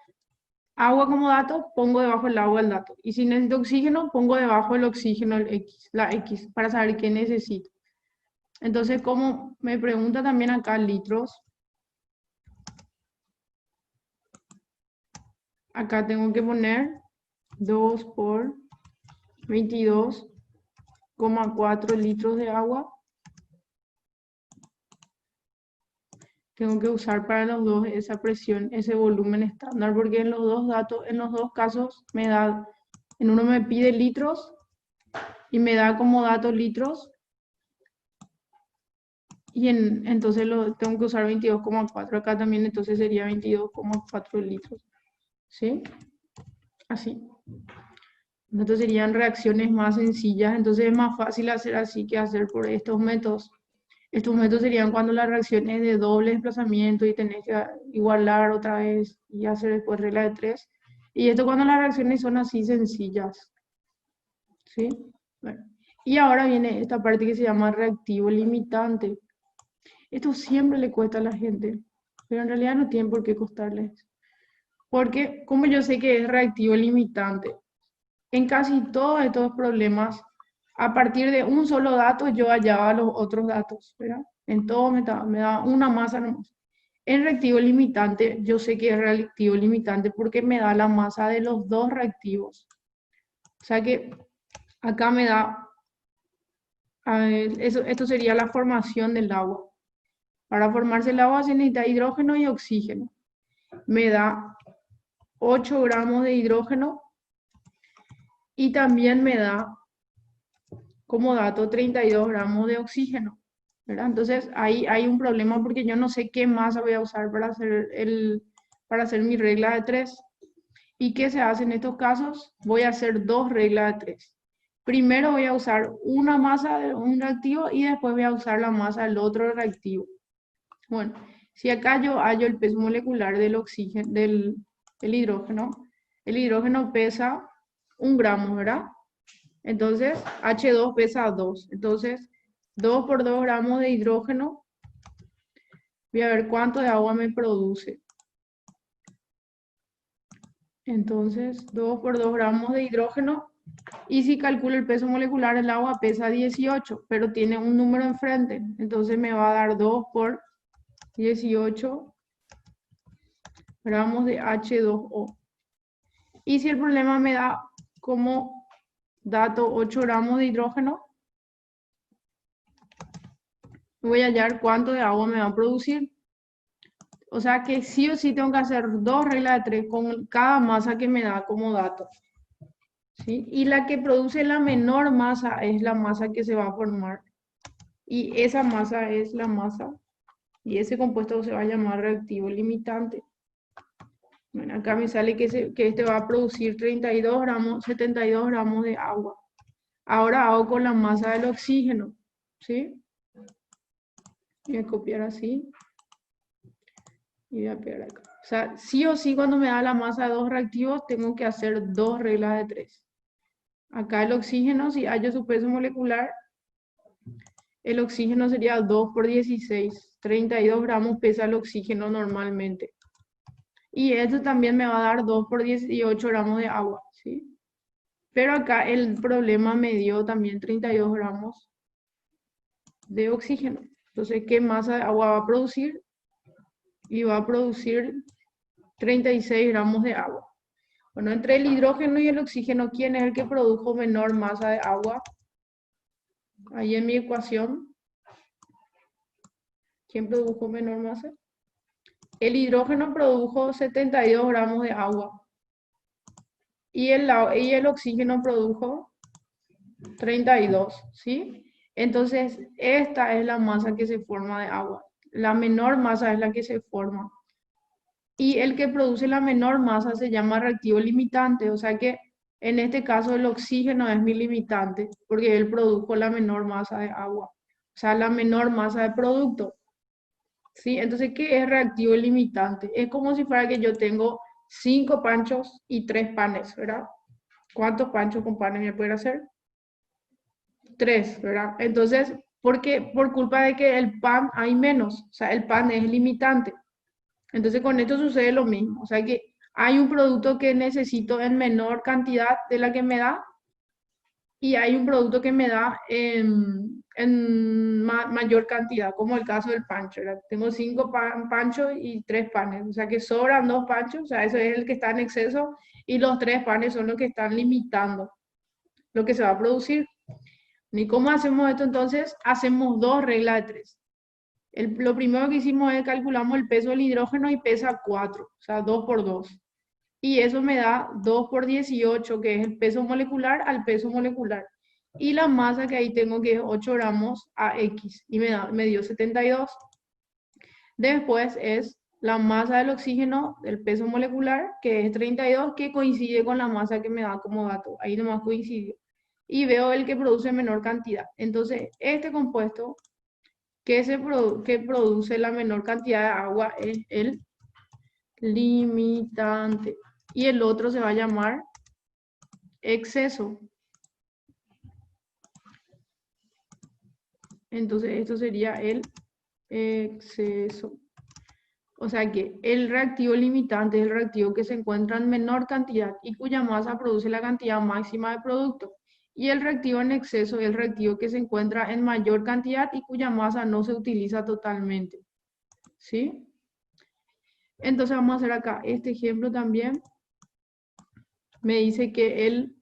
agua como dato, pongo debajo del agua el dato. Y si necesito oxígeno, pongo debajo del oxígeno el X, la X, para saber qué necesito. Entonces, como me pregunta también acá litros, acá tengo que poner 2 por 22,4 litros de agua. Tengo que usar para los dos esa presión, ese volumen estándar, porque en los dos casos me da, en uno me pide litros y me da como dato litros, y entonces tengo que usar 22,4. Acá también entonces sería 22,4 litros. ¿Sí? Así. Entonces serían reacciones más sencillas, entonces es más fácil hacer así que hacer por estos métodos. Estos métodos serían cuando la reacción es de doble desplazamiento y tenés que igualar otra vez y hacer después regla de 3. Y esto cuando las reacciones son así sencillas. ¿Sí? Bueno. Y ahora viene esta parte que se llama reactivo limitante. Esto siempre le cuesta a la gente, pero en realidad no tiene por qué costarles. Porque como yo sé que es reactivo limitante, en casi todos estos problemas, a partir de un solo dato, yo hallaba los otros datos, ¿verdad? En todo me da una masa nomás. En reactivo limitante, yo sé que es reactivo limitante porque me da la masa de los dos reactivos. O sea que acá me da, esto sería la formación del agua. Para formarse el agua se necesita hidrógeno y oxígeno. Me da 8 gramos de hidrógeno y también me da como dato 32 gramos de oxígeno, ¿verdad? Entonces ahí hay un problema porque yo no sé qué masa voy a usar para hacer mi regla de 3. ¿Y qué se hace en estos casos? Voy a hacer 2 reglas de 3. Primero voy a usar una masa de un reactivo y después voy a usar la masa del otro reactivo. Bueno, si acá yo hallo el peso molecular del oxígeno, el hidrógeno. El hidrógeno pesa 1 gramo, ¿verdad? Entonces, H2 pesa 2. Entonces, 2 por 2 gramos de hidrógeno. Voy a ver cuánto de agua me produce. Entonces, 2 por 2 gramos de hidrógeno. Y si calculo el peso molecular, el agua pesa 18, pero tiene un número enfrente. Entonces me va a dar 2 por 18 gramos de H2O. Y si el problema me da como dato 8 gramos de hidrógeno, voy a hallar cuánto de agua me va a producir. O sea que sí o sí tengo que hacer 2 reglas de 3 con cada masa que me da como dato. ¿Sí? Y la que produce la menor masa es la masa que se va a formar. Y esa masa es la masa. Y ese compuesto se va a llamar reactivo limitante. Bueno, acá me sale que este va a producir 32 gramos, 72 gramos de agua. Ahora hago con la masa del oxígeno. ¿Sí? Voy a copiar así. Y voy a pegar acá. O sea, sí o sí cuando me da la masa de 2 reactivos tengo que hacer 2 reglas de 3. Acá el oxígeno, si hallo su peso molecular, el oxígeno sería 2 por 16. 32 gramos pesa el oxígeno normalmente. Y esto también me va a dar 2 por 18 gramos de agua, ¿sí? Pero acá el problema me dio también 32 gramos de oxígeno. Entonces, ¿qué masa de agua va a producir? Y va a producir 36 gramos de agua. Bueno, entre el hidrógeno y el oxígeno, ¿quién es el que produjo menor masa de agua? Ahí en mi ecuación, ¿quién produjo menor masa? El hidrógeno produjo 72 gramos de agua. Y el oxígeno produjo 32, ¿sí? Entonces, esta es la masa que se forma de agua. La menor masa es la que se forma. Y el que produce la menor masa se llama reactivo limitante, o sea que en este caso el oxígeno es mi limitante, porque él produjo la menor masa de agua, o sea, la menor masa de producto. ¿Sí? Entonces, ¿qué es reactivo limitante? Es como si fuera que yo tengo 5 panchos y 3 panes, ¿verdad? ¿Cuántos panchos con panes me pueden hacer? 3, ¿verdad? Entonces, ¿por qué? Por culpa de que el pan hay menos, o sea, el pan es limitante. Entonces, con esto sucede lo mismo, o sea que hay un producto que necesito en menor cantidad de la que me da y hay un producto que me da en mayor cantidad, como el caso del pancho, ¿verdad? Tengo 5 panchos y 3 panes, o sea que sobran 2 panchos, o sea, eso es el que está en exceso y los 3 panes son los que están limitando lo que se va a producir. ¿Y cómo hacemos esto entonces? Hacemos 2 reglas de 3. Lo primero que hicimos es calculamos el peso del hidrógeno y pesa 4, o sea, 2 por 2. Y eso me da 2 por 18, que es el peso molecular al peso molecular. Y la masa que ahí tengo, que es 8 gramos a X, y me dio 72. Después es la masa del oxígeno, del peso molecular, que es 32, que coincide con la masa que me da como dato. Ahí nomás coincidió. Y veo el que produce menor cantidad. Entonces, este compuesto que produce la menor cantidad de agua es el limitante. Y el otro se va a llamar exceso. Entonces, esto sería el exceso. O sea que el reactivo limitante es el reactivo que se encuentra en menor cantidad y cuya masa produce la cantidad máxima de producto. Y el reactivo en exceso es el reactivo que se encuentra en mayor cantidad y cuya masa no se utiliza totalmente. ¿Sí? Entonces vamos a hacer acá este ejemplo también. Me dice que el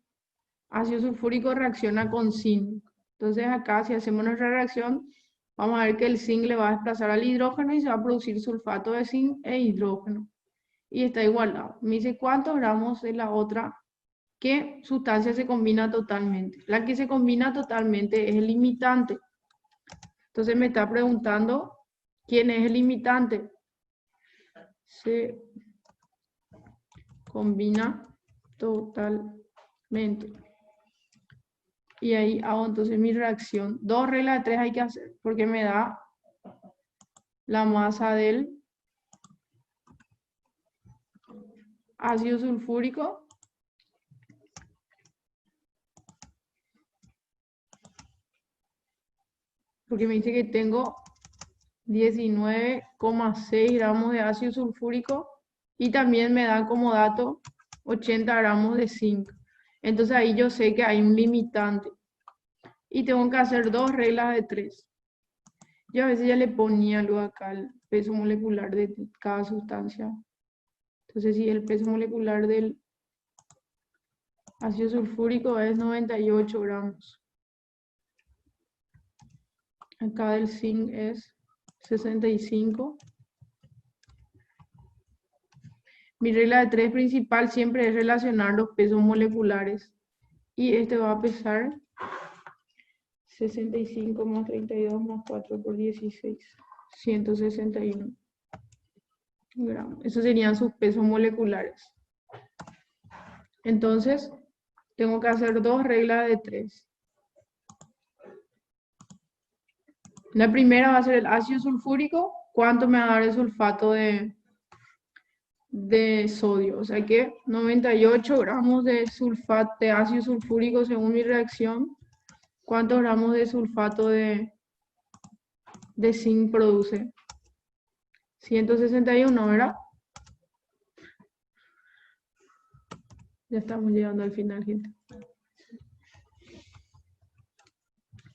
ácido sulfúrico reacciona con zinc. Entonces acá si hacemos nuestra reacción, vamos a ver que el zinc le va a desplazar al hidrógeno y se va a producir sulfato de zinc e hidrógeno. Y está igualado. Me dice cuántos gramos de la otra, qué sustancia se combina totalmente. La que se combina totalmente es el limitante. Entonces me está preguntando quién es el limitante. Se combina totalmente. Y ahí hago entonces mi reacción. 2 reglas de 3 hay que hacer, porque me da la masa del ácido sulfúrico porque me dice que tengo 19,6 gramos de ácido sulfúrico y también me da como dato 80 gramos de zinc. Entonces ahí yo sé que hay un limitante y tengo que hacer dos reglas de 3. Yo a veces ya le ponía luego acá el peso molecular de cada sustancia. Entonces si el peso molecular del ácido sulfúrico es 98 gramos. Acá del zinc es 65. Mi regla de 3 principal siempre es relacionar los pesos moleculares. Y este va a pesar 65 más 32 más 4 por 16, 161 gramos. Esos serían sus pesos moleculares. Entonces, tengo que hacer dos reglas de 3. La primera va a ser el ácido sulfúrico. ¿Cuánto me va a dar el sulfato de sodio? O sea que 98 gramos de sulfato de ácido sulfúrico según mi reacción. ¿Cuántos gramos de sulfato de zinc produce? 161, ¿verdad? Ya estamos llegando al final, gente.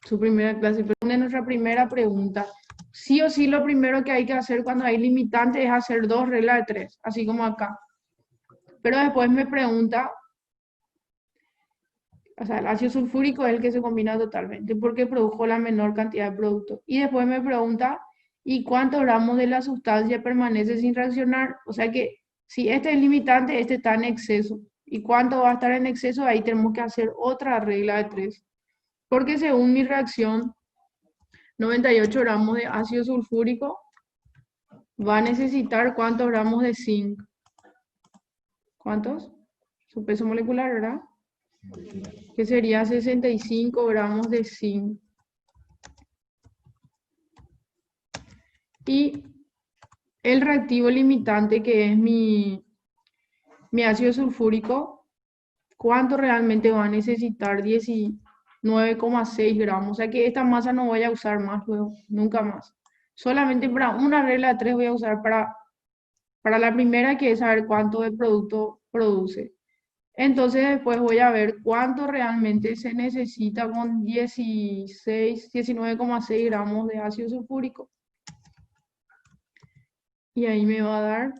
Su primera clase. Pero nuestra primera pregunta. Sí o sí lo primero que hay que hacer cuando hay limitantes es hacer dos reglas de 3, así como acá. Pero después me pregunta, o sea, el ácido sulfúrico es el que se combina totalmente porque produjo la menor cantidad de producto. Y después me pregunta, ¿y cuántos gramos de la sustancia permanece sin reaccionar? O sea que si este es limitante, este está en exceso. ¿Y cuánto va a estar en exceso? Ahí tenemos que hacer otra regla de 3. Porque según mi reacción, 98 gramos de ácido sulfúrico va a necesitar ¿cuántos gramos de zinc? ¿Cuántos? Su peso molecular, ¿verdad? Que sería 65 gramos de zinc. Y el reactivo limitante, que es mi ácido sulfúrico, ¿cuánto realmente va a necesitar? 19,6 gramos. O sea que esta masa no voy a usar más luego, nunca más. Solamente para una regla de 3 voy a usar para la primera, que es saber cuánto de producto produce. Entonces después voy a ver cuánto realmente se necesita con 19,6 gramos de ácido sulfúrico. Y ahí me va a dar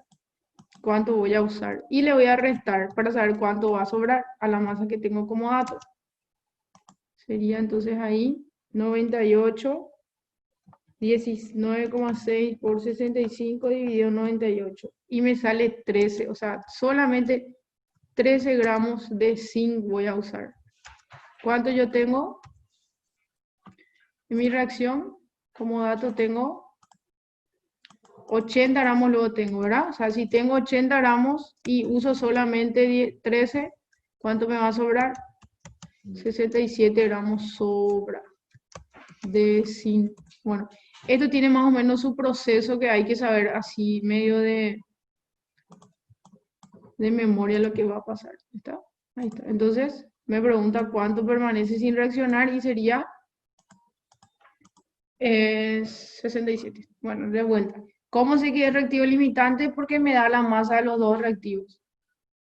cuánto voy a usar. Y le voy a restar para saber cuánto va a sobrar a la masa que tengo como dato. Sería entonces ahí 98, 19,6 por 65 dividido 98. Y me sale 13, o sea, solamente 13 gramos de zinc voy a usar. ¿Cuánto yo tengo? En mi reacción, como dato tengo 80 gramos, luego tengo, ¿verdad? O sea, si tengo 80 gramos y uso solamente 13, ¿cuánto me va a sobrar? 67 gramos sobra de zinc. Bueno, esto tiene más o menos su proceso que hay que saber así, medio de memoria lo que va a pasar. ¿Está? Ahí está. Entonces, me pregunta cuánto permanece sin reaccionar y sería 67. Bueno, de vuelta. ¿Cómo sé que es reactivo limitante? Porque me da la masa de los dos reactivos.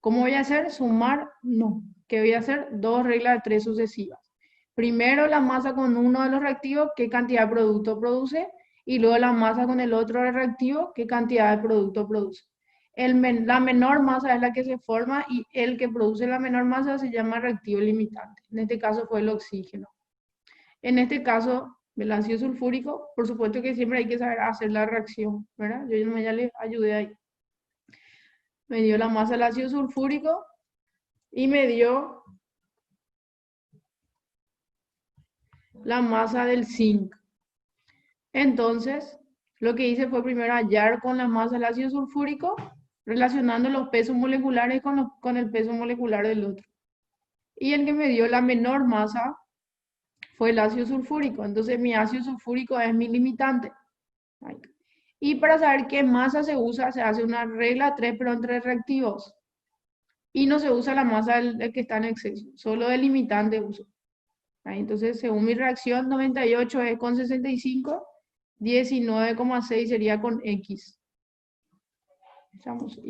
¿Cómo voy a hacer? Sumar, no. ¿Qué voy a hacer? Dos reglas de 3 sucesivas. Primero la masa con uno de los reactivos, qué cantidad de producto produce, y luego la masa con el otro reactivo, qué cantidad de producto produce. La menor masa es la que se forma y el que produce la menor masa se llama reactivo limitante. En este caso fue el oxígeno. En este caso, el ácido sulfúrico, por supuesto que siempre hay que saber hacer la reacción, ¿verdad? Yo ya les ayudé ahí. Me dio la masa del ácido sulfúrico y me dio la masa del zinc. Entonces, lo que hice fue primero hallar con la masa del ácido sulfúrico, relacionando los pesos moleculares con el peso molecular del otro. Y el que me dio la menor masa fue el ácido sulfúrico. Entonces, mi ácido sulfúrico es mi limitante. Y para saber qué masa se usa, se hace una regla 3, pero entre reactivos. y no se usa la masa del que está en exceso, solo delimitante uso. Ahí, entonces, según mi reacción, 98 es con 65, 19,6 sería con X. Estamos.